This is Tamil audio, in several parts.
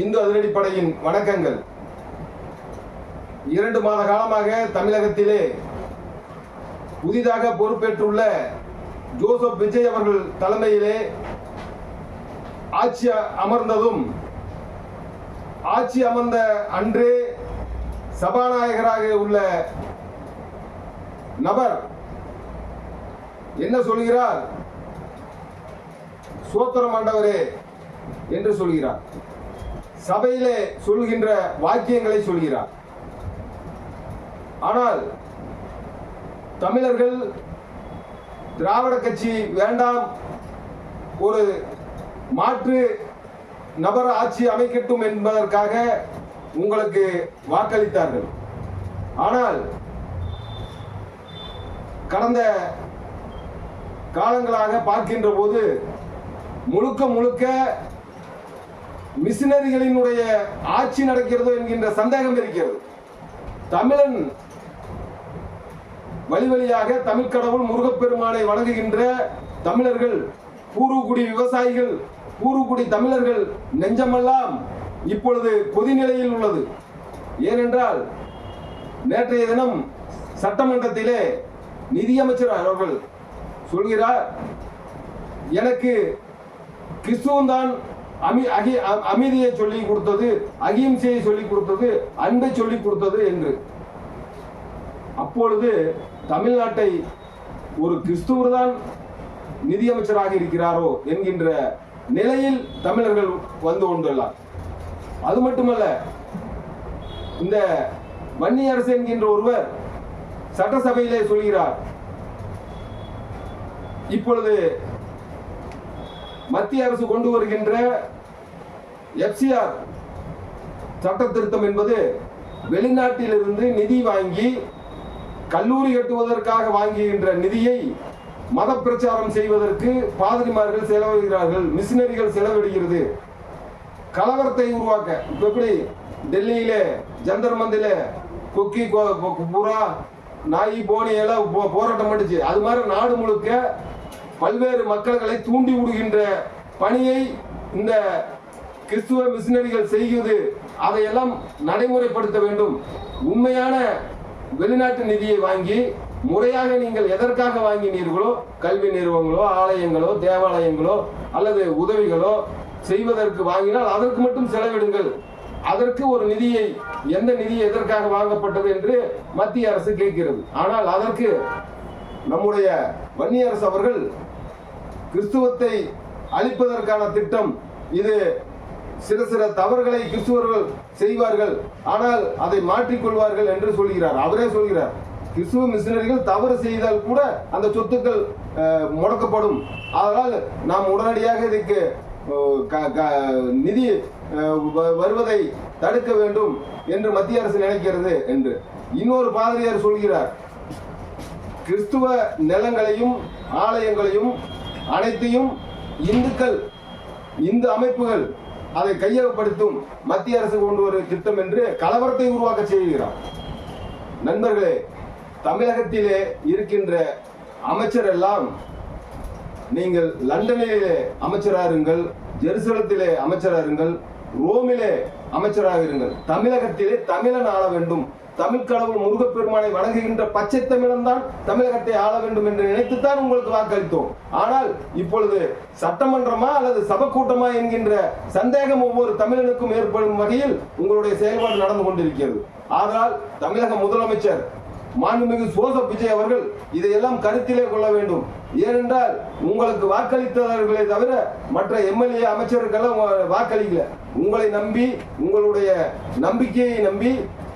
இந்து அதிரடிப்படையின் வணக்கங்கள். 2 மாத காலமாக தமிழகத்திலே புதிதாக பொறுப்பேற்றுள்ள ஜோசப் விஜய் அவர்கள் தலைமையிலே ஆட்சி அமர்ந்ததும், ஆட்சி அமர்ந்த அன்றே சபாநாயகராக உள்ள நபர் என்ன சொல்கிறார்? சோத்திரம் ஆண்டவரே என்று சொல்கிறார். சபையிலே சொல்கின்ற வாக்கியங்களை சொல்கிறார். ஆனால் தமிழர்கள் திராவிட கட்சி வேண்டாம், ஒரு மாற்று நபர் ஆட்சி அமைக்கட்டும் என்பதற்காக உங்களுக்கு வாக்களித்தார்கள். ஆனால் கடந்த காலங்களாக பார்க்கின்ற போது முழுக்க முழுக்க மிஷினரிகளினுடைய ஆட்சி நடக்கிறதோ என்கின்ற சந்தேகம் இருக்கிறது. தமிழன் வழி வழியாக தமிழ் கடவுள் முருகப்பெருமானை வணங்குகின்ற தமிழர்கள், பூர்வகுடி விவசாயிகள், பூர்வகுடி தமிழர்கள் நெஞ்சமெல்லாம் இப்பொழுது கொதிநிலையில் உள்ளது. ஏனென்றால் நேற்றைய தினம் சட்டமன்றத்திலே நிதியமைச்சர் அவர்கள் சொல்கிறார், எனக்கு கிறிஸ்துவம் தான் அமைதியை சொல்லிக் கொடுத்தது, அகிம்சையை சொல்லிக் கொடுத்தது, அன்பை சொல்லிக் கொடுத்தது என்று. அப்பொழுது தமிழ்நாட்டை ஒரு கிறிஸ்துவர் தான் நிதியமைச்சராக இருக்கிறாரோ என்கின்ற நிலையில் தமிழர்கள் வந்து கொண்டுள்ளார். அது மட்டுமல்ல, இந்த வன்னியரசு என்கின்ற ஒருவர் சட்டசபையிலே சொல்கிறார், இப்பொழுது மத்திய அரசு கொண்டு வருகின்ற FCR சட்ட திருத்தம் என்பது வெளிநாட்டிலிருந்து நிதி வாங்கி கல்லூரி கட்டுவதற்காக வாங்குகின்ற நிதியை மத பிரச்சாரம் செய்வதற்கு பாதிரிமார்கள் செலவிடுகிறார்கள், மிஷினரிகள் செலவிடுகிறது. கலவரத்தை உருவாக்க எப்படி டெல்லியிலே ஜந்தர் மந்தில கொக்கி புறா நாய் போனி எல்லாம் போராட்டம் பண்ணிச்சு, அது மாதிரி நாடு முழுக்க பல்வேறு மக்களை தூண்டி விடுகின்ற பணியை இந்த கிறிஸ்துவ மிஷினரிகள் செய்கிறது. அதையெல்லாம் நடைமுறைப்படுத்த வேண்டும். உண்மையான வெளிநாட்டு நிதியை வாங்கி முறையாக நீங்கள் எதற்காக வாங்கினீர்களோ, கல்வி நிறுவனங்களோ, ஆலயங்களோ, தேவாலயங்களோ அல்லது உதவிகளோ செய்வதற்கு வாங்கினால் அதற்கு மட்டும் செலவிடுங்கள். அதற்கு ஒரு நிதியை, எந்த நிதி எதற்காக வாங்கப்பட்டது என்று மத்திய அரசு கேட்கிறது. ஆனால் அதற்கு நம்முடைய வன்னியரசு அவர்கள் கிறிஸ்துவத்தை அழிப்பதற்கான திட்டம் இது, சில தவறுகளை கிறிஸ்துவர்கள் செய்வார்கள், ஆனால் அதை மாற்றிக்கொள்வார்கள் என்று சொல்கிறார். அவரே சொல்கிறார், கிறிஸ்துவ மிஷினரிகள் தவறு செய்தால் கூட அந்த சொத்துக்கள் முடக்கப்படும், அதனால் நாம் உடனடியாக இதுக்கு நிதி வருவதை தடுக்க வேண்டும் என்று மத்திய அரசு நினைக்கிறது என்று. இன்னொரு பாதிரியார் சொல்கிறார், கிறிஸ்துவ நிலங்களையும் ஆலயங்களையும் அனைத்தையும் இந்துக்கள், இந்து அமைப்புகள் அதை கையகப்படுத்தும் மத்திய அரசு கொண்டு வரும் திட்டம் என்று கலவரத்தை உருவாக்க செய்கிறார். நண்பர்களே, தமிழகத்திலே இருக்கின்ற அமைச்சர் எல்லாம், நீங்கள் லண்டனிலே அமைச்சராருங்கள், ஜெருசலத்திலே அமைச்சராருங்கள், ரோமிலே அமைச்சராக இருங்கள். தமிழகத்திலே தமிழன் ஆள வேண்டும், தமிழ் கடவுள் முருகப்பெருமானை வணங்குகின்ற பச்சை தமிழன் தான் தமிழகத்தை ஆள வேண்டும் என்று நினைத்துத்தான் உங்களுக்கு வாக்களித்தோம். ஆனால் இப்பொழுது சட்டமன்றமா அல்லது சபை கூட்டமா என்கின்ற சந்தேகம் ஒவ்வொரு தமிழனுக்கும் ஏற்படும் வகையில் உங்களுடைய செயல்பாடு நடந்து கொண்டிருக்கிறது. ஆனால் தமிழக முதலமைச்சர் மாண்புமிகு ஜோசப் விஜய் அவர்கள் இதையெல்லாம் கருத்திலே கொள்ள வேண்டும். ஏனென்றால் உங்களுக்கு வாக்களித்தவர்களே தவிர மற்ற MLA அமைச்சர்களெல்லாம் வாக்களிக்கல. உங்களை நம்பி, உங்களுடைய நம்பிக்கையை நம்பி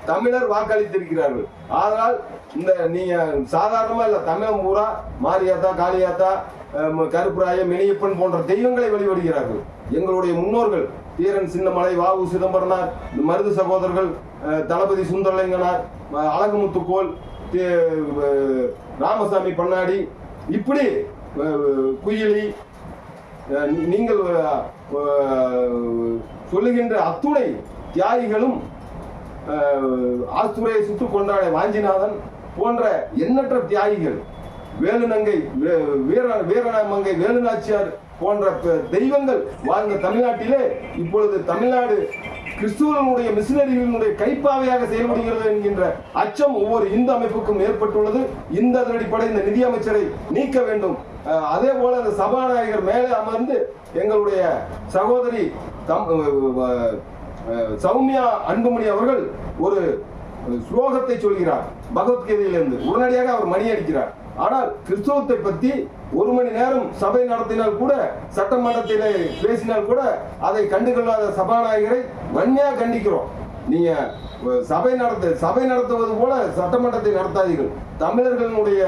தமிழர் வாக்களித்திருக்கிறார்கள். ஆனால் இந்த நீங்க சாதாரணமா இல்ல, தமிழம் பூரா மாரியாத்தா, காளியாத்தா, கருப்புராய, மெனியப்பன் போன்ற தெய்வங்களை வழிபடுகிறார்கள். எங்களுடைய முன்னோர்கள் தீரன் சின்னமலை, வாவு சிதம்பரனார், மருது சகோதரர்கள், தளபதி சுந்தரலிங்கனார், அழகுமுத்துக்கோள், ராமசாமி பண்ணாடி, இப்படி குயிலி, நீங்கள் சொல்லுகின்ற அத்துணை தியாகிகளும், ஆஸ்துரையை சுட்டு கொண்டாட வாஞ்சிநாதன் போன்ற எண்ணற்ற தியாகிகள், வேலுநங்கை, வீரமங்கை வேலுநாச்சியார் போன்ற தெய்வங்கள் வாழ்ந்த தமிழ்நாட்டிலே இப்பொழுது தமிழ்நாடு கிறிஸ்துவனுடைய மிஷினரிகளினுடைய கைப்பாவையாக செயல்படுகிறது என்கின்ற அச்சம் ஒவ்வொரு இந்து அமைப்புக்கும் ஏற்பட்டுள்ளது. இந்த அடிப்படை இந்த நிதி அமைச்சரை நீக்க வேண்டும். அதே போல இந்த சபாநாயகர் மேலே அமர்ந்து எங்களுடைய சகோதரி சௌமியா அன்புமணி அவர்கள் ஒரு ஸ்லோகத்தை சொல்கிறார் பகவத்கீதையிலிருந்து. உடனடியாக அவர் மணி அடிக்கிறார். ஆனால் கிறிஸ்தவத்தை பற்றி ஒரு மணி நேரம் சபை நடத்தினால் கூட, சட்டமன்றத்திலே பேசினால் கூட அதை கண்டுகொள்ளாத சபாநாயகரை வன்மையாக கண்டிக்கிறோம். நீங்க சபை நடத்துவது போல சட்டமன்றத்தை நடத்தாதீர்கள். தமிழர்களுடைய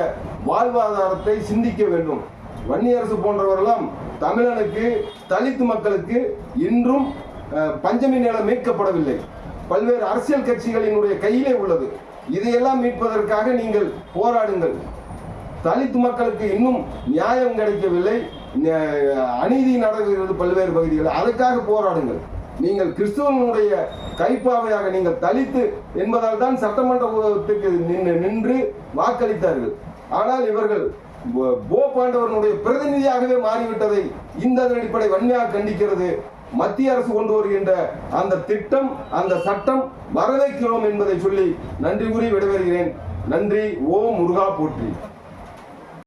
வாழ்வாதாரத்தை சிந்திக்க வேண்டும். வன்னியரசு போன்றவரெல்லாம் தமிழனுக்கு, தலித் மக்களுக்கு இன்றும் பஞ்சமி நிலம் மீட்கப்படவில்லை. பல்வேறு அரசியல் கட்சிகளினுடைய கையிலே உள்ளது. இதையெல்லாம் மீட்பதற்காக நீங்கள் போராடுங்கள். தலித் மக்களுக்கு இன்னும் நியாயம் கிடைக்கவில்லை, அநீதி நடக்கிறது பல்வேறு பகுதிகளில். அதற்காக போராடுங்கள். நீங்கள் கிறிஸ்துவனுடைய கைப்பாவையாக நீங்கள் தலித்து என்பதால் தான் சட்டமன்றத்துக்கு நின்று வாக்களித்தார்கள். ஆனால் இவர்கள் போப்பாண்டவனுடைய பிரதிநிதியாகவே மாறிவிட்டதை இந்த அடிப்படை வன்மையாக கண்டிக்கிறது. மத்திய அரசு கொண்டு வருகின்ற அந்த திட்டம், அந்த சட்டம் வரவேற்கிறோம் என்பதை சொல்லி நன்றி கூறி விடைபெறுகிறேன். நன்றி. ஓம் முருகா போற்றி.